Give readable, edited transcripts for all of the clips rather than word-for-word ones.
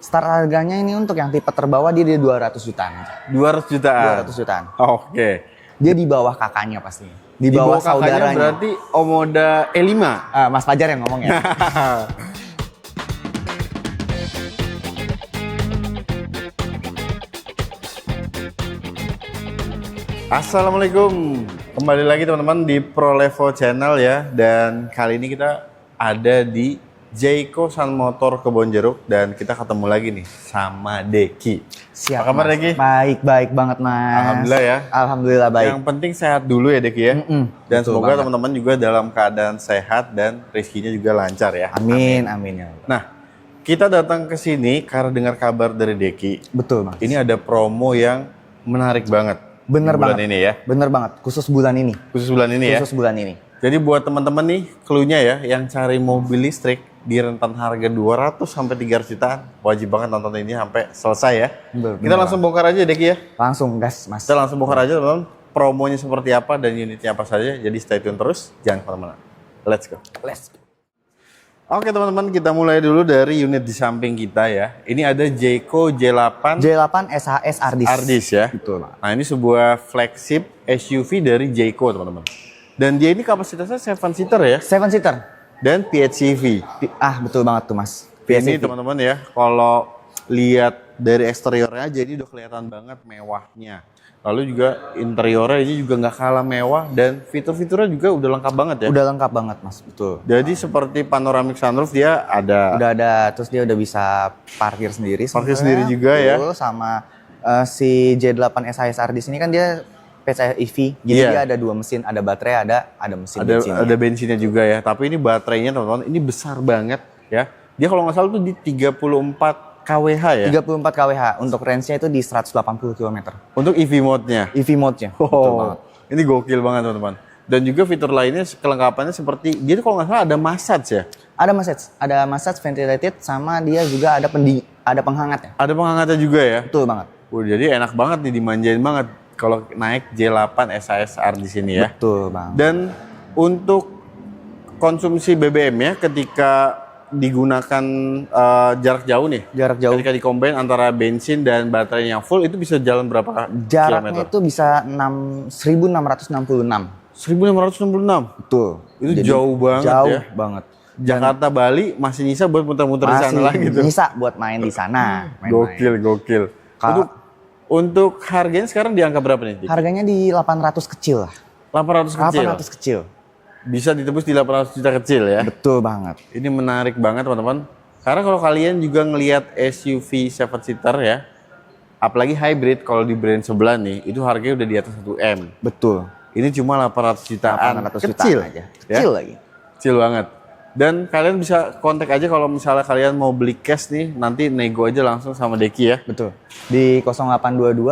Start harganya ini untuk yang tipe terbawah dia di 200 jutaan. 200 jutaan. 200 jutaan. Oke. Dia di bawah kakaknya pasti. Di Di bawah bawah kakaknya saudaranya. berarti Omoda E5. Mas Fajar yang ngomong ya. Assalamualaikum. Kembali lagi teman-teman di Prolevo Channel ya. Dan kali ini kita ada di Jayco Sun Motor Kebonjeruk dan kita ketemu lagi nih sama Deki. Siap. Apa kabar Mas. Deki? Baik banget Mas. Alhamdulillah ya. Alhamdulillah baik. Yang penting sehat dulu ya Deki ya. Dan betul semoga banget. teman-teman juga dalam keadaan sehat dan rezekinya juga lancar ya. Amin ya. Nah, kita datang ke sini karena dengar kabar dari Deki. Betul Mas. Ini ada promo yang menarik banget. Bener di bulan banget. ini ya. Bener banget. Khusus bulan ini. Khusus bulan ini ya. Khusus bulan ini. Jadi buat teman-teman nih, clue-nya ya, yang cari mobil listrik di rentan harga 200 sampai 300 jutaan, wajib banget nonton ini sampai selesai ya. Bener Kita langsung bongkar aja Deki ya. Langsung gas Mas. Kita langsung bongkar aja teman-teman, promonya seperti apa dan unitnya apa saja. Jadi stay tune terus, jangan kemana-mana. Let's go. Let's go. Oke teman-teman, kita mulai dulu dari unit di samping kita ya. Ini ada Jayco J8 J8 SHS Ardis. Ardis ya. Betul Mas. Nah ini sebuah flagship SUV dari Jayco teman-teman. Dan dia ini kapasitasnya 7 seater ya. 7 seater. Dan PHEV. Betul banget tuh Mas. Ini teman-teman ya, kalau lihat dari eksteriornya aja ini udah kelihatan banget mewahnya. Lalu juga interiornya ini juga nggak kalah mewah dan fitur-fiturnya juga udah lengkap banget ya. Udah lengkap banget Mas, betul. Jadi seperti panoramic sunroof dia ada. Udah ada, terus dia udah bisa parkir sendiri. Parkir sebenarnya. sendiri juga ya. Betul, sama si J8 SHS Ardis ini kan dia PHEV, jadi Iya. dia ada 2 mesin, ada baterai, ada mesin Ada bensin. ada bensinnya juga ya. Tapi ini baterainya teman-teman, ini besar banget ya. Dia kalau nggak salah tuh di 34 kWh ya. 34 kWh, untuk range-nya itu di 180 km. Untuk EV mode-nya. EV mode-nya, betul banget. Ini gokil banget teman-teman. Dan juga fitur lainnya kelengkapannya seperti dia tuh kalau nggak salah ada massage ya. Ada massage ventilated, sama dia juga ada penghangatnya. Ada penghangatnya juga ya. Betul banget. Jadi enak banget nih, dimanjain banget kalau naik J8 SHS R di sini ya. Betul banget. Dan untuk konsumsi BBM ya ketika digunakan jarak jauh nih. Jarak jauh. Ketika dikombin antara bensin dan baterai yang full itu bisa jalan berapa Jaraknya kilometer? itu bisa 1666. 1666. Betul. Itu Jadi, jauh banget jauh ya. banget. Jakarta Bali masih nyisa buat muter-muter di sana lagi tuh. bisa buat main di sana. Gokil. Untuk harganya sekarang di angka berapa nih? Dik? Harganya di 800 kecil lah. 800 kecil. 800 kecil. Bisa ditebus di 800 juta kecil ya. Betul banget. Ini menarik banget teman-teman. Karena kalau kalian juga ngelihat SUV 7 seater ya, apalagi hybrid kalau di brand sebelah nih, itu harganya udah di atas 1M. Betul. Ini cuma 800 jutaan. 800 kecil jutaan aja. ya? Kecil lagi. Kecil banget. Dan kalian bisa kontak aja kalau misalnya kalian mau beli cash nih, nanti nego aja langsung sama Deki ya. Betul. Di 0822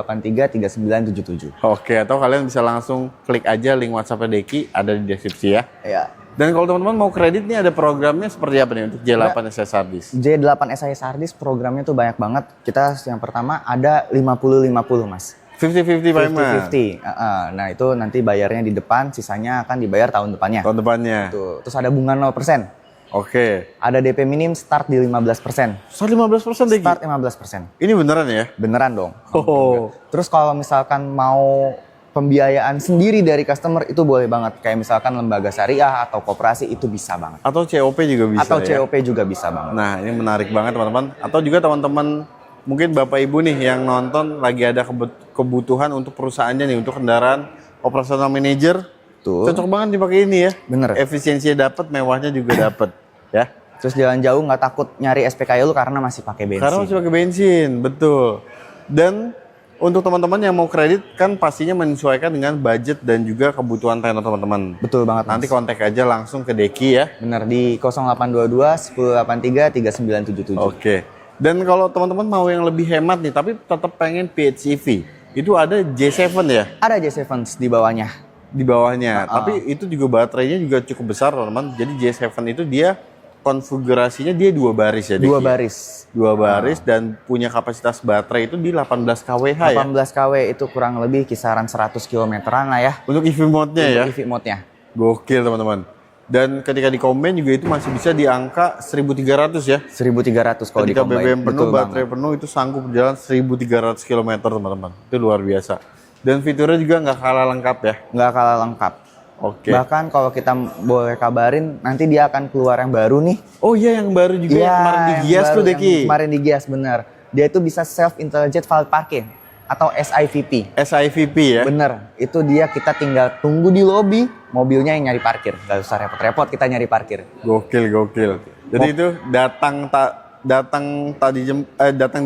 1083 3977. Oke, atau kalian bisa langsung klik aja link WhatsApp Deki, ada di deskripsi ya. Ya. Dan kalau teman-teman mau kredit nih, ada programnya seperti apa nih untuk J8 SHS Ardis? J8 SHS Ardis programnya tuh banyak banget. Kita yang pertama ada 50-50 Mas. 50-50 payment. 50-50. Nah itu nanti bayarnya di depan, sisanya akan dibayar tahun depannya. Tahun depannya. Tuh. Terus ada bunga 0%. Oke. Ada DP minim start di 15%. Start 15% Deki? Start 15%. Ini beneran ya? Beneran dong. Oh. Terus kalau misalkan mau pembiayaan sendiri dari customer itu boleh banget. Kayak misalkan lembaga syariah atau koperasi itu bisa banget. Atau COP juga bisa Atau ya? COP juga bisa banget. Nah ini menarik banget teman-teman. Atau juga teman-teman mungkin Bapak Ibu nih yang nonton lagi ada kebutuhan untuk perusahaannya nih, untuk kendaraan operasional manager. Tuh. Cocok banget dipakai ini ya. Bener. Efisiensinya dapat, mewahnya juga dapat ya. Terus jalan jauh nggak takut nyari SPKJ lu karena masih pakai bensin. Karena masih pakai bensin, betul. Dan untuk teman-teman yang mau kredit kan pastinya menyesuaikan dengan budget dan juga kebutuhan tenor teman-teman. Betul banget. Nanti kontak aja langsung ke Deki ya. Bener di 0822 1083 3977. Oke. Dan kalau teman-teman mau yang lebih hemat nih, tapi tetap pengen PHEV, itu ada J7 ya Ada J7 di bawahnya. di bawahnya. Tapi itu juga baterainya juga cukup besar teman-teman. Jadi J7 itu dia konfigurasinya dia 2 baris ya. Dua Deki? baris. 2 baris dan punya kapasitas baterai itu di 18 kWh ya. 18 kW itu kurang lebih kisaran 100 km-an lah ya. Untuk EV mode-nya ya. Untuk EV mode-nya. Gokil teman-teman. Dan ketika di combine juga itu masih bisa di angka 1.300 ya. 1.300 kalau di Ketika combine. BBM penuh, Betul baterai banget. penuh itu sanggup berjalan 1.300 km teman-teman. Itu luar biasa. Dan fiturnya juga nggak kalah lengkap ya. Nggak kalah lengkap. Oke. Bahkan kalau kita boleh kabarin, nanti dia akan keluar yang baru nih. Oh iya, yang baru juga yang kemarin di yang Gias baru, tuh yang Deki. Kemarin di Gias, bener. Dia itu bisa self intelligent valet parking atau SIVP. SIVP ya. Bener, itu dia kita tinggal tunggu di lobi, mobilnya yang nyari parkir. Gak usah repot-repot kita nyari parkir. Gokil. Jadi itu datang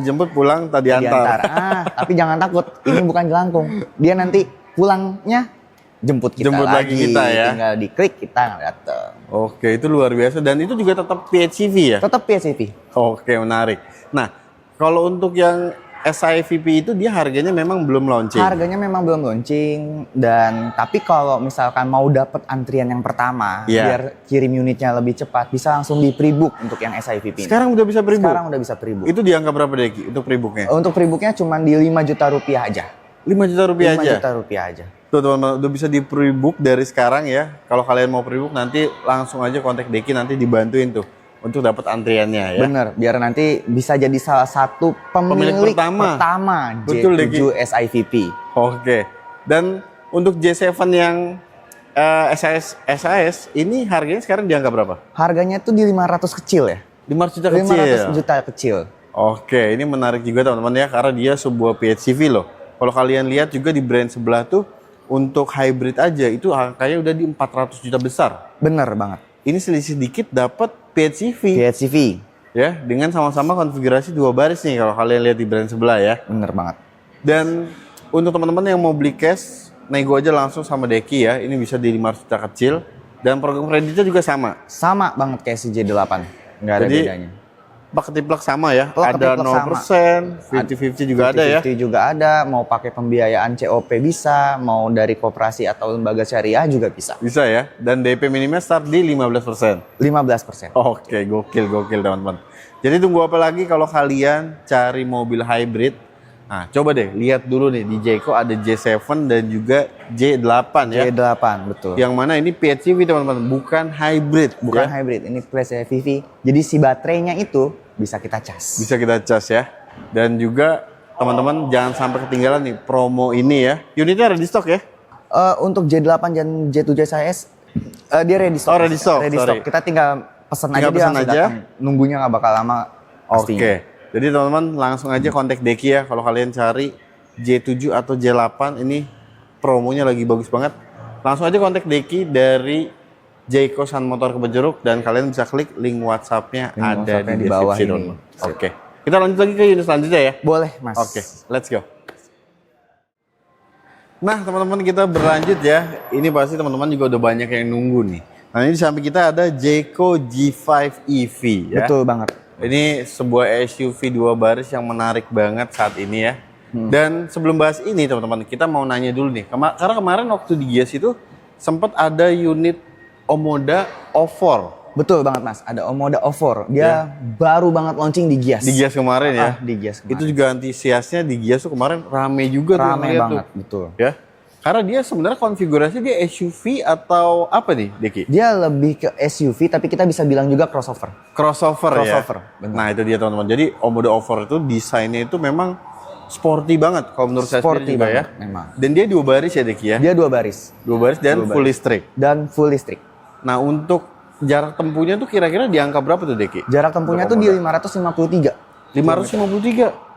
jemput pulang tadi Diantar. antar. Tapi jangan takut, ini bukan jelangkung. Dia nanti pulangnya jemput kita Jemput lagi kita ya. Tinggal diklik kita datang. Oke, itu luar biasa dan itu juga tetap PHEV ya. Tetap PHEV. Oke, menarik. Nah, kalau untuk yang SIVP itu dia harganya memang belum launching. Harganya memang belum launching dan tapi kalau misalkan mau dapat antrian yang pertama biar kirim unitnya lebih cepat bisa langsung di pre-book untuk yang SIVP ini. Sekarang udah bisa pre-book? Sekarang udah bisa pre-book. Itu di angka berapa Deki untuk pre-booknya? Untuk pre-booknya cuma di 5 juta rupiah aja. 5 juta rupiah 5 aja? juta rupiah aja. Tuh teman-teman, udah bisa di pre-book dari sekarang ya. Kalau kalian mau pre-book nanti langsung aja kontak Deki, nanti dibantuin tuh untuk dapat antriannya ya. Bener, biar nanti bisa jadi salah satu pemilik pertama Betul, J7 SIVP. Oke. Dan untuk J7 yang SAS ini harganya sekarang di angka berapa? Harganya tuh di 500 kecil ya. 500 juta kecil. 500 juta kecil. Oke, ini menarik juga teman-teman ya karena dia sebuah PHEV loh. Kalau kalian lihat juga di brand sebelah tuh untuk hybrid aja itu angkanya udah di 400 juta besar. Bener banget. Ini selisih dikit dapat PHEV. PHEV. Ya, dengan sama-sama konfigurasi 2 baris nih kalau kalian lihat di brand sebelah ya. Bener banget. Dan untuk teman-teman yang mau beli cash, nego aja langsung sama Deki ya. Ini bisa di 500 juta kecil dan program kreditnya juga sama. Sama banget kayak si J8. Nggak ada Jadi, bedanya. Plak ketiplak sama ya. Plak Ada ketiplak 0%, 50-50 juga ada ya. 50-50 juga ada, mau pakai pembiayaan COP bisa, mau dari koperasi atau lembaga syariah juga bisa. Bisa ya. Dan DP minimnya start di 15%. 15%. Oke, gokil teman-teman. Jadi tunggu apa lagi kalau kalian cari mobil hybrid? Nah, coba deh lihat dulu nih di Jayco ada J7 dan juga J8 ya. J8, betul. Yang mana ini PHEV teman-teman, bukan hybrid. Bukan ya. hybrid, ini PHEV. Jadi si baterainya itu bisa kita cas. Bisa kita cas ya. Dan juga teman-teman jangan sampai ketinggalan nih promo ini ya. Unitnya ada di stok ya? Untuk J8 dan J7 SAS, dia ready stock. Oh, ready stock, sorry. Kita tinggal pesen Tinggal aja, dia pesen langsung aja. datang. Nunggunya nggak bakal lama. Pastinya. Oke. Jadi teman-teman langsung aja kontak Deki ya kalau kalian cari J7 atau J8 ini promonya lagi bagus banget. Langsung aja kontak Deki dari Jayco Sun Motor Kebenjeruk dan kalian bisa klik link WhatsApp-nya ada di bawah deskripsi ini. teman-teman. Oke. Kita lanjut lagi ke unit selanjutnya ya. Boleh, Mas. Oke, let's go. Nah, teman-teman kita berlanjut ya. Ini pasti teman-teman juga udah banyak yang nunggu nih. Nah, ini di samping kita ada Jayco G5 EV ya. Betul banget. Ini sebuah SUV 2 baris yang menarik banget saat ini ya. Dan sebelum bahas ini teman-teman, kita mau nanya dulu nih. Karena kemarin waktu di Gias itu sempat ada unit Omoda O4. Betul banget, Mas. Ada Omoda O4. Dia baru banget launching di Gias. Di Gias kemarin ya. Di Gias kemarin. Itu juga antusiasnya di Gias tuh kemarin rame juga tuh. Rame ngeliat banget, tuh. betul. Ya. Karena dia sebenarnya konfigurasi dia SUV atau apa nih, Deki? Dia lebih ke SUV, tapi kita bisa bilang juga crossover. Crossover ya. Benar. Nah, itu dia teman-teman. Jadi Omoda O4 itu desainnya itu memang sporty banget kalau menurut saya Sporty sendiri juga banget, ya. memang. Dan dia 2 baris ya, Deki ya. Dia 2 baris. 2 baris dan Dua full baris. listrik. Dan full listrik. Nah, untuk jarak tempuhnya tuh kira-kira di angka berapa tuh, Deki? Jarak tempuhnya tuh di 553. 553.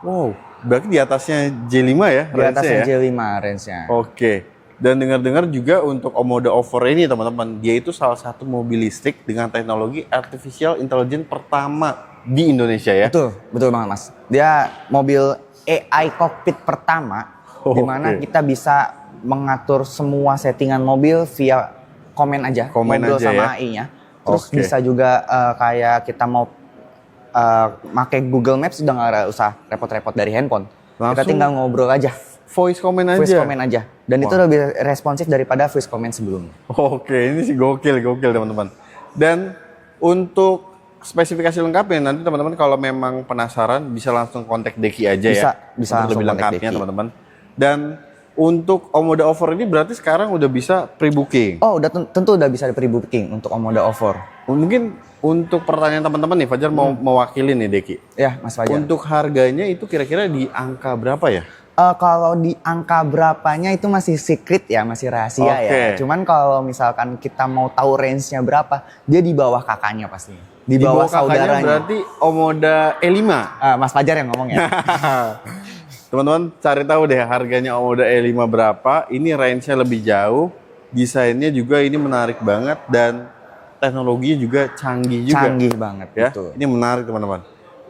Wow, berarti di atasnya J5 ya? Di atasnya range-nya ya? J5 range-nya. Oke. Dan dengar-dengar juga untuk Omoda O4 ini teman-teman, dia itu salah satu mobil listrik dengan teknologi artificial intelligence pertama di Indonesia ya. Betul banget, Mas. Dia mobil AI cockpit pertama di mana kita bisa mengatur semua settingan mobil via komen aja, mobil aja sama ya? AI-nya. Terus Oke. bisa juga kayak kita mau pakai Google Maps udah nggak usah repot-repot dari handphone. Kita Langsung tinggal ngobrol aja, Voice comment aja. voice comment aja. Dan itu lebih responsif daripada voice comment sebelumnya. Oke, ini sih gokil teman-teman. Dan untuk spesifikasi lengkapnya nanti teman-teman kalau memang penasaran bisa langsung kontak Deki aja ya. Bisa Untuk langsung lebih kontak lengkapnya Deki. teman-teman. Dan untuk Omoda Over ini berarti sekarang udah bisa pre-booking. Oh, udah tentu udah bisa pre-booking untuk Omoda Over. Mungkin untuk pertanyaan teman-teman nih, Fajar mau mewakili nih Deki. Ya, Mas Fajar. Untuk harganya itu kira-kira di angka berapa ya? Kalau di angka berapanya itu masih secret ya, masih rahasia ya. Cuman kalau misalkan kita mau tahu range-nya berapa, dia di bawah kakaknya pasti. Di bawah kakaknya saudaranya. berarti Omoda E5. Mas Fajar yang ngomong ya. Teman-teman cari tahu deh harganya Omoda E5 berapa. Ini range-nya lebih jauh. Desainnya juga ini menarik banget dan teknologinya juga canggih juga. Canggih banget, Ya, betul. ini menarik teman-teman.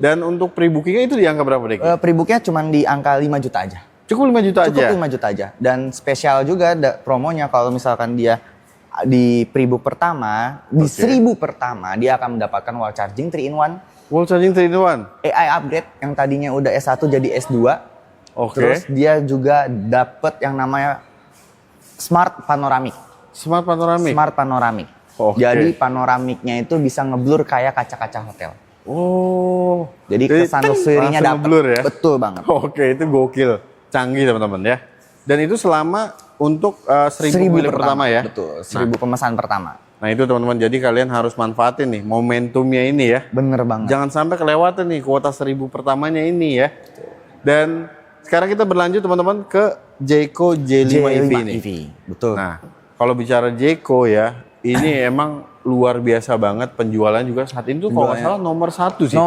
Dan untuk pre-bookingnya itu di angka berapa Deki? Pre-booknya cuma di angka 5 juta aja. Cukup 5 juta Cukup aja? 5 juta aja. Dan spesial juga promonya kalau misalkan dia di pre-book pertama, di 1000 pertama dia akan mendapatkan wall charging 3-in-1. Wall charging 3-in-1? AI upgrade yang tadinya udah S1 jadi S2. Oke. Terus dia juga dapat yang namanya Smart Panoramic. Smart Panoramic? Smart Panoramic. Oke. Jadi panoramiknya itu bisa ngeblur kayak kaca-kaca hotel. Oh. Jadi kesan luxury-nya langsung dapat. ngeblur ya? Betul banget. Oke, itu gokil. Canggih teman-teman ya. Dan itu selama untuk 1000 pemilih pertama ya? Betul, 1000 pemesan pertama. Nah itu teman-teman, jadi kalian harus manfaatin nih momentumnya ini ya. Bener banget. Jangan sampai kelewatan nih kuota 1000 pertamanya ini ya. Dan sekarang kita berlanjut teman-teman ke Jayco J5 EV ini. Betul. Nah, kalau bicara Jayco ya, ini emang luar biasa banget penjualan juga saat ini tuh kalau nggak salah nomor 1 sih.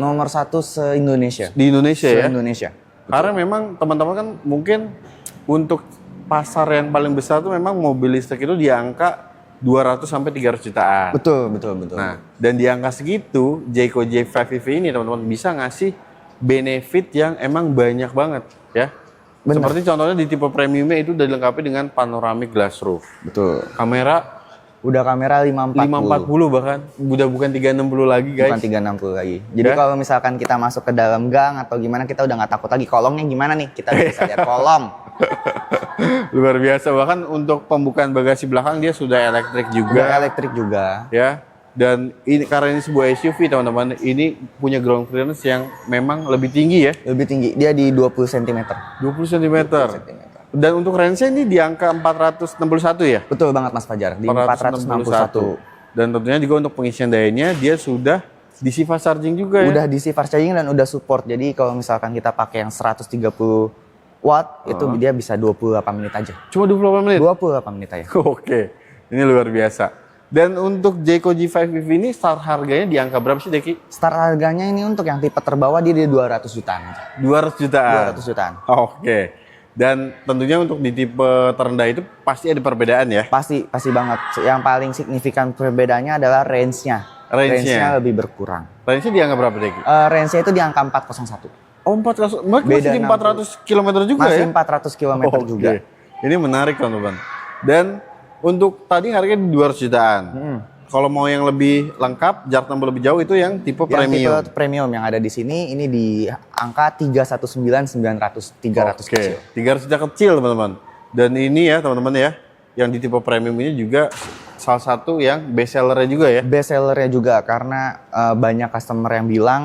Nomor satu se-Indonesia. Di Indonesia ya. Se-Indonesia. Karena memang teman-teman kan mungkin untuk pasar yang paling besar tuh memang mobil listrik itu di angka 200 sampai 300 jutaan. Betul. Nah, dan di angka segitu, Jayco J5 EV ini teman-teman bisa ngasih benefit yang emang banyak banget ya. Bener. Seperti contohnya di tipe premiumnya itu udah dilengkapi dengan panoramic glass roof. Betul. Kamera Udah kamera 540. 540 bahkan, udah bukan 360 lagi guys. Bukan 360 lagi. Jadi Ya. kalau misalkan kita masuk ke dalam gang atau gimana, kita udah nggak takut lagi kolongnya gimana nih. Kita bisa lihat kolong. Luar biasa, bahkan untuk pembukaan bagasi belakang dia sudah elektrik juga. Udah elektrik juga. Ya. Dan ini karena ini sebuah SUV teman-teman, ini punya ground clearance yang memang lebih tinggi ya. Lebih tinggi. Dia di 20 cm. 20 cm. Dan untuk range-nya ini di angka 461 ya? Betul banget Mas Fajar. Di 461. Dan tentunya juga untuk pengisian dayanya dia sudah DC fast charging juga ya? Udah DC fast charging dan udah support. Jadi kalau misalkan kita pakai yang 130 watt, itu dia bisa 28 menit aja. Cuma 28 menit? 28 menit aja. Oke, ini luar biasa. Dan untuk Jayco J5 EV ini start harganya di angka berapa sih Deki? Start harganya ini untuk yang tipe terbawah dia di 200 jutaan. 200 jutaan? 200 jutaan. Oke. Dan tentunya untuk di tipe terendah itu pasti ada perbedaan ya? Pasti banget. Yang paling signifikan perbedaannya adalah range-nya. Range-nya lebih berkurang. Range-nya di angka berapa Deki? Range-nya itu di angka 401. Oh 400, masih di 400 km juga masih ya? Masih 400 km juga. Ini menarik teman-teman. Dan untuk tadi harganya di 200 jutaan. Kalau mau yang lebih lengkap, jarak tempuh lebih jauh itu yang tipe premium. Tipe premium yang ada di sini, ini di angka 319.900, 300 kecil. 300 juta kecil teman-teman. Dan ini ya teman-teman ya, yang di tipe premium ini juga salah satu yang best sellernya juga ya. Best sellernya juga karena banyak customer yang bilang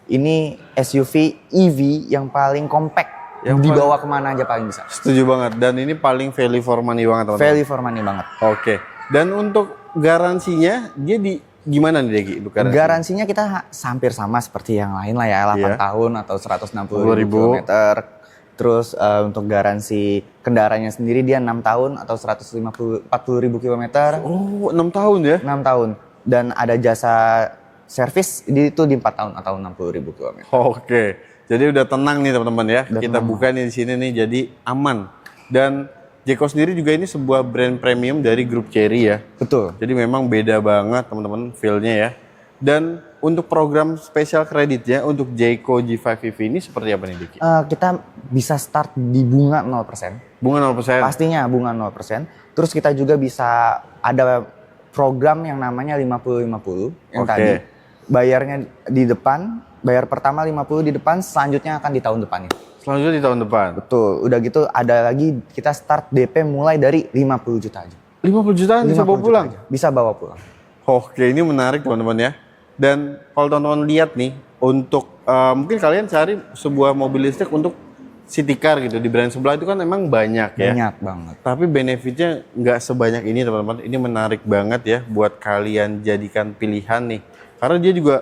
ini SUV EV yang paling compact. Yang dibawa kemana aja paling bisa. Setuju banget. Dan ini paling value for money banget teman-teman. Value for money banget. Oke. Dan untuk garansinya dia di gimana nih Deki? Garansinya kita hampir sama seperti yang lain lah ya, 8 tahun atau 160.000 km. Terus untuk garansi kendaraannya sendiri dia 6 tahun atau 140.000 km. Oh, 6 tahun ya? 6 tahun. Dan ada jasa servis itu di 4 tahun atau 60.000 km. Oke. Jadi udah tenang nih teman-teman ya. Kita buka nih di sini nih jadi aman. Dan Jayco sendiri juga ini sebuah brand premium dari grup Chery ya. Betul. Jadi memang beda banget teman-teman feel-nya ya. Dan untuk program spesial kreditnya untuk Jayco J5 EV ini seperti apa nih Diki? Kita bisa start di bunga 0%. Bunga 0%? Pastinya bunga 0%. Terus kita juga bisa ada program yang namanya 50-50 yang tadi. Bayarnya di depan, bayar pertama 50 di depan, selanjutnya akan di tahun depannya. Selanjutnya di tahun depan? Betul. Udah gitu ada lagi kita start DP mulai dari 50 juta aja. 50 jutaan bisa bawa pulang? Bisa bawa pulang. Oke, ini menarik teman-teman ya. Dan kalau teman-teman lihat nih, untuk mungkin kalian cari sebuah mobil listrik untuk city car gitu di brand sebelah itu kan emang banyak ya. Banyak banget. Tapi benefitnya nggak sebanyak ini teman-teman. Ini menarik banget ya buat kalian jadikan pilihan nih. Karena dia juga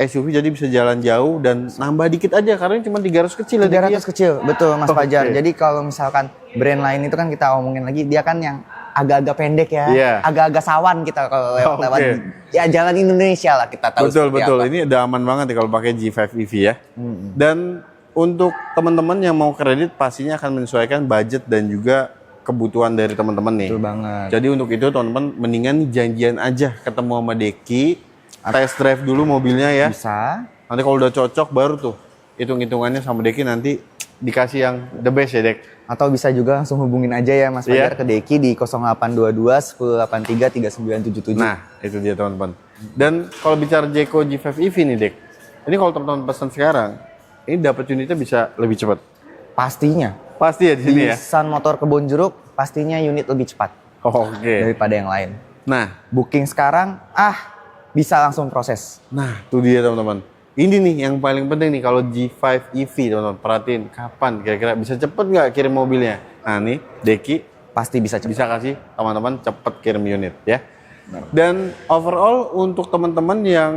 SUV jadi bisa jalan jauh dan nambah dikit aja karena cuma 300 kecil 300 kecil, betul Mas Oke. Fajar. Jadi kalau misalkan brand lain itu kan kita omongin lagi, dia kan yang agak-agak pendek ya, Iya. agak-agak sawan kita kalau lewat Oke. ya jalan Indonesia lah kita tahu. Betul seperti betul. apa. Ini udah aman banget nih kalau pakai G5 EV ya. Dan untuk teman-teman yang mau kredit pastinya akan menyesuaikan budget dan juga kebutuhan dari teman-teman nih. Betul banget. Jadi untuk itu teman-teman mendingan nih janjian aja ketemu sama Deki, test drive dulu mobilnya ya. Bisa. Nanti kalau udah cocok baru tuh hitung-hitungannya sama Deki nanti dikasih yang the best ya Dek. Atau bisa juga langsung hubungin aja ya Mas Iya. Fajar ke Deki di 0822 1083 3977. Nah itu dia teman-teman. Dan kalau bicara Jayco G5 EV nih Dek, ini kalau teman-teman pesan sekarang, ini dapat unitnya bisa lebih cepat. Pastinya. Pasti ya di sini Di ya. Sun Motor Kebon Jeruk pastinya unit lebih cepat Oke. daripada yang lain. Nah, Booking sekarang, bisa langsung proses. nah, itu dia teman-teman. Ini nih yang paling penting nih kalau G5 EV teman-teman. Perhatiin kapan kira-kira bisa cepet nggak kirim mobilnya. Nah nih, Deki Pasti bisa cepat. bisa kasih teman-teman cepet kirim unit ya. Dan overall untuk teman-teman yang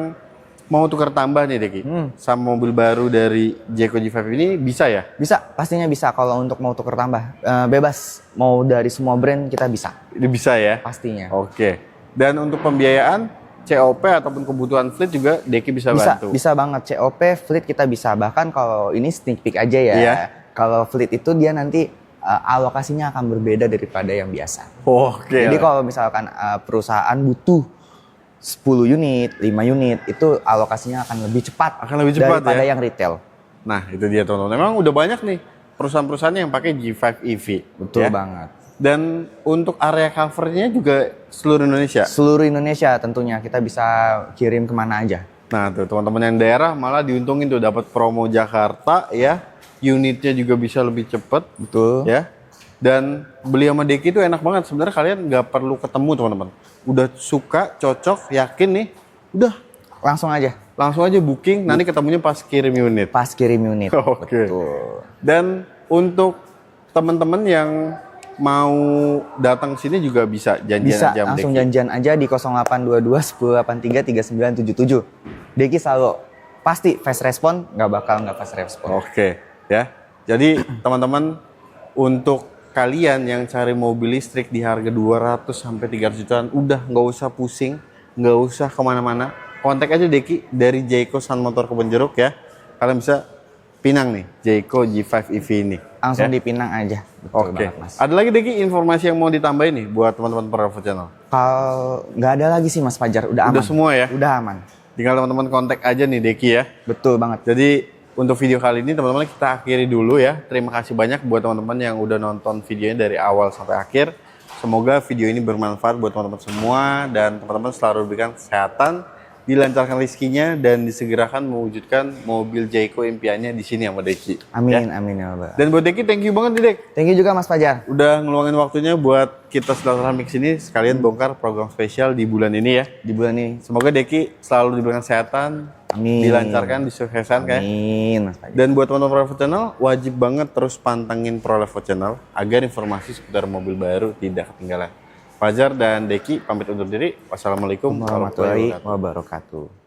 mau tukar tambah nih Deki, sama mobil baru dari Jayco G5 ini bisa ya? Bisa, pastinya bisa kalau untuk mau tuker tambah. Bebas, mau dari semua brand kita bisa. Ini bisa ya? Pastinya. Oke. Dan untuk pembiayaan COP ataupun kebutuhan fleet juga Deki bisa Bisa, bantu. bisa banget. COP, fleet kita bisa. Bahkan kalau ini sneak peek aja ya. Iya. Kalau fleet itu dia nanti alokasinya akan berbeda daripada yang biasa. Oke. Jadi kalau misalkan perusahaan butuh 10 unit, 5 unit, itu alokasinya akan lebih cepat. Akan lebih cepat daripada ya? yang retail. Nah, itu dia teman-teman. Memang udah banyak nih perusahaan-perusahaan yang pakai G5 EV. Betul ya. banget. Dan untuk area covernya juga seluruh Indonesia. Seluruh Indonesia tentunya kita bisa kirim kemana aja. Nah, tuh teman-teman yang daerah malah diuntungin tuh dapat promo Jakarta ya. Unitnya juga bisa lebih cepat. Betul. Ya. Dan beli sama Deki itu enak banget. Sebenarnya kalian nggak perlu ketemu teman-teman. Udah suka, cocok, yakin nih, udah Langsung aja. langsung aja booking. Nanti ketemunya pas kirim unit. Pas kirim unit. Oke. Betul. Dan untuk teman-teman yang mau datang sini juga bisa janjian Bisa aja sama langsung Deki. janjian aja di 0822 1083 3977. Deki selalu pasti fast respon, nggak fast respon. Oke, ya. Jadi teman-teman untuk kalian yang cari mobil listrik di harga 200 sampai 300 jutaan, udah nggak usah pusing, nggak usah kemana-mana. Kontak aja Deki dari Jayco Sun Motor Kebon Jeruk ya. Kalian bisa pinang nih Jayco G5 EV ini. Langsung ya. dipinang aja. Betul Oke. banget, Mas. Ada lagi Deki informasi yang mau ditambahin nih buat teman-teman Provo Channel. Kalau nggak ada lagi sih Mas Fajar, udah aman. Udah semua ya? Udah aman. Tinggal teman-teman kontak aja nih Deki ya. Betul banget. Jadi untuk video kali ini teman-teman kita akhiri dulu ya. Terima kasih banyak buat teman-teman yang udah nonton videonya dari awal sampai akhir. Semoga video ini bermanfaat buat teman-teman semua dan teman-teman selalu diberikan kesehatan, dilancarkan rezekinya dan disegerakan mewujudkan mobil Jayco impiannya di sini sama Deki. Amin, Ya. amin ya Allah. Dan buat Deki thank you banget nih Dek. Thank you juga Mas Fajar. Udah ngeluangin waktunya buat kita silaturahmi sini sekalian bongkar program spesial di bulan ini ya. Di bulan ini. Semoga Deki selalu diberikan kesehatan, Amin. dilancarkan, disuksesan kayak. Amin, Mas Fajar. Dan buat teman-teman Prolevo Channel, wajib banget terus pantengin Prolevo Channel agar informasi seputar mobil baru tidak ketinggalan. Fajar dan Deki pamit undur diri. Wassalamualaikum Warahmatullahi wabarakatuh.